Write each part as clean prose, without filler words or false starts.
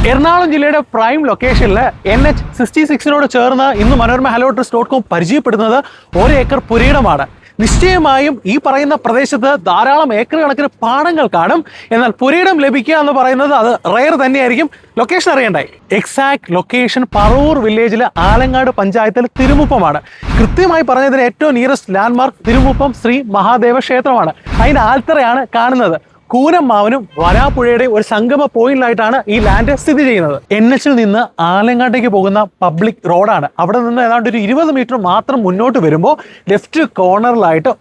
എറണാകുളം ജില്ലയുടെ പ്രൈം ലൊക്കേഷനിൽ NH66 ചേർന്ന് ഇന്ന് മനോരമ HelloTrust.com പരിചയപ്പെടുന്നത് 1 ഏക്കർ പുരയിടമാണ്. നിശ്ചയമായും ഈ പറയുന്ന പ്രദേശത്ത് ധാരാളം ഏക്കർ കണക്കിന് പാടങ്ങൾ കാണും. എന്നാൽ പുരയിടം ലഭിക്കുക എന്ന് പറയുന്നത് അത് റെയർ തന്നെയായിരിക്കും. ലൊക്കേഷൻ അറിയണ്ടായി. എക്സാക്ട് ലൊക്കേഷൻ പറവൂർ വില്ലേജിലെ ആലങ്ങാട് പഞ്ചായത്തിലെ തിരുമുപ്പമാണ്. കൃത്യമായി പറഞ്ഞതിന് ഏറ്റവും നിയറസ്റ്റ് ലാൻഡ്മാർക്ക് തിരുമുപ്പം ശ്രീ മഹാദേവ ക്ഷേത്രമാണ്. അതിന്റെ ആൽത്തറയാണ് കാണുന്നത്. കൂനമ്മാവനും വരാപ്പുഴയുടെ ഒരു സംഗമ പോയിന്റിലായിട്ടാണ് ഈ ലാൻഡ് സ്ഥിതി ചെയ്യുന്നത്. NHൽ നിന്ന് ആലങ്ങാട്ടേക്ക് പോകുന്ന പബ്ലിക് റോഡാണ്. അവിടെ നിന്ന് ഏതാണ്ട് ഒരു 20 മീറ്റർ മാത്രം മുന്നോട്ട് വരുമ്പോൾ ലെഫ്റ്റ് കോർണറിലായിട്ട്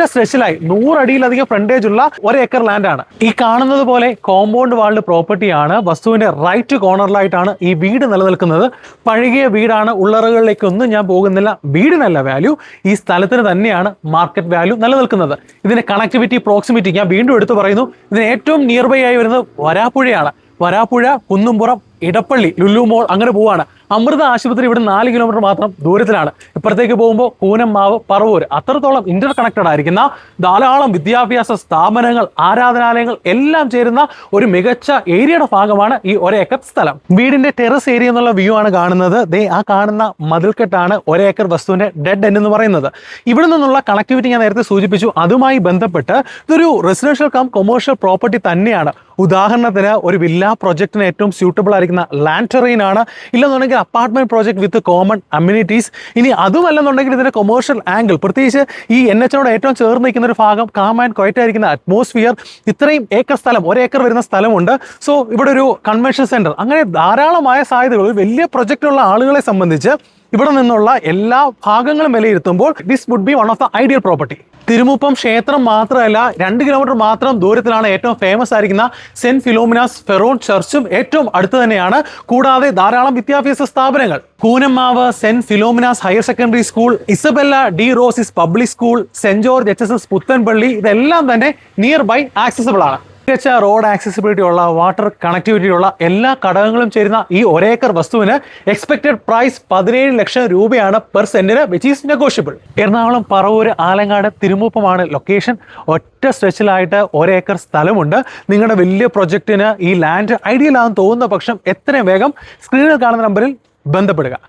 സ്ട്രെച്ചിലായി 100 അടിയിലധികം ഫ്രണ്ടേജ് ഉള്ള 1 ഏക്കർ ലാൻഡാണ്. ഈ കാണുന്നത് പോലെ കോമ്പൗണ്ട് വാൾഡ് പ്രോപ്പർട്ടിയാണ്. വസ്തുവിന്റെ റൈറ്റ് കോർണറിലായിട്ടാണ് ഈ വീട് നിലനിൽക്കുന്നത്. പഴകിയ വീടാണ്. ഉള്ളറകളിലേക്കൊന്നും ഞാൻ പോകുന്നില്ല. വീടിനല്ല വാല്യൂ, ഈ സ്ഥലത്തിന് തന്നെയാണ് മാർക്കറ്റ് വാല്യൂ നിലനിൽക്കുന്നത്. ഇതിന്റെ കണക്ടിവിറ്റി, പ്രോക്സിമിറ്റി ഞാൻ വീണ്ടും എടുത്തു പറയുന്നു. ഇതിന് ഏറ്റവും നിയർ ബൈ ആയി വരുന്നത് വരാപ്പുഴയാണ്. വരാപ്പുഴ, കുന്നുംപുറം, ഇടപ്പള്ളി, ലുലു മോൾ അങ്ങനെ പോവാണ്. അമൃത ആശുപത്രി ഇവിടെ 4 കിലോമീറ്റർ മാത്രം ദൂരത്തിലാണ്. ഇപ്പുറത്തേക്ക് പോകുമ്പോൾ കൂനമ്മാവ്, പറവൂർ, അത്രത്തോളം ഇന്റർ കണക്റ്റഡ് ആയിരിക്കുന്ന ധാരാളം വിദ്യാഭ്യാസ സ്ഥാപനങ്ങൾ, ആരാധനാലയങ്ങൾ എല്ലാം ചേരുന്ന ഒരു മികച്ച ഏരിയയുടെ ഭാഗമാണ് ഈ 1 ഏക്കർ സ്ഥലം. വീടിന്റെ ടെറസ് ഏരിയ എന്നുള്ള വ്യൂ ആണ് കാണുന്നത്. ദേ ആ കാണുന്ന മതിൽക്കെട്ടാണ് 1 ഏക്കർ വസ്തുവിന്റെ ഡെഡ് എൻഡ് എന്ന് പറയുന്നത്. ഇവിടെ നിന്നുള്ള കണക്ടിവിറ്റി ഞാൻ നേരത്തെ സൂചിപ്പിച്ചു. അതുമായി ബന്ധപ്പെട്ട് ഇതൊരു റെസിഡൻഷ്യൽ കം കൊമേഴ്ഷ്യൽ പ്രോപ്പർട്ടി തന്നെയാണ്. ഉദാഹരണത്തിന് ഒരു വില്ല പ്രൊജക്ടിന് ഏറ്റവും സ്യൂട്ടബിൾ ആയിരിക്കുന്ന ലാൻഡ് ടെറൈൻ ആണ്. ഇല്ലെന്നുണ്ടെങ്കിൽ apartment project with common amenities. ഇനി അതുമല്ലെന്നുണ്ടെങ്കിൽ ഇതിന്റെ കൊമേഴ്ഷ്യൽ ആംഗിൾ, പ്രത്യേകിച്ച് ഈ NHനോട് ഏറ്റവും ചേർന്ന് നിൽക്കുന്ന ഒരു ഭാഗം, കാം ആൻഡ് ക്വയറ്റ് ആയിരിക്കുന്ന അറ്റ്മോസ്ഫിയർ, ഇത്രയും ഏക്കർ സ്ഥലം, 1 ഏക്കർ വരുന്ന സ്ഥലമുണ്ട്. സോ ഇവിടെ ഒരു കൺവെൻഷൻ സെന്റർ, അങ്ങനെ ധാരാളമായ സാധ്യതകൾ. വലിയ പ്രൊജക്റ്റുള്ള ആളുകളെ സംബന്ധിച്ച് ഇവിടെ നിന്നുള്ള എല്ലാ ഭാഗങ്ങളും വിലയിരുത്തുമ്പോൾ this would be one of the ideal property. Thirumuppam ക്ഷേത്രം മാത്രമല്ല, 2 കിലോമീറ്റർ മാത്രം ദൂരത്തിലാണ് ഏറ്റവും ഫേമസ് ആയിരിക്കുന്ന സെന്റ് ഫിലോമിനാസ് ഫെറോൺ ചർച്ചും ഏറ്റവും അടുത്ത് തന്നെയാണ്. കൂടാതെ ധാരാളം വിദ്യാഭ്യാസ സ്ഥാപനങ്ങൾ, Koonammavu Saint Philomena's higher secondary school, Isabella de Rosis public school, Saint George HSS Puthenpally, ഇതെല്ലാം തന്നെ നിയർ ബൈ ആക്സസിബിൾ ആണ്. മികച്ച റോഡ് ആക്സസിബിലിറ്റി ഉള്ള, വാട്ടർ കണക്ടിവിറ്റി ഉള്ള എല്ലാ ഘടകങ്ങളും ചേരുന്ന ഈ 1 ഏക്കർ വസ്തുവിന് എക്സ്പെക്ടഡ് പ്രൈസ് 17 ലക്ഷം രൂപയാണ് പെർ സെന്റിന്, which is negotiable. Ernakulam Paravur Alangad തിരുമുപ്പമാണ് ലൊക്കേഷൻ. ഒറ്റ സ്ട്രെച്ചിലായിട്ട് 1 ഏക്കർ സ്ഥലമുണ്ട്. നിങ്ങളുടെ വലിയ പ്രൊജക്ടിന് ഈ ലാൻഡ് ഐഡിയൽ ആണെന്ന് തോന്നുന്ന പക്ഷം എത്രയും വേഗം സ്ക്രീനിൽ കാണുന്ന നമ്പറിൽ ബന്ധപ്പെടുക.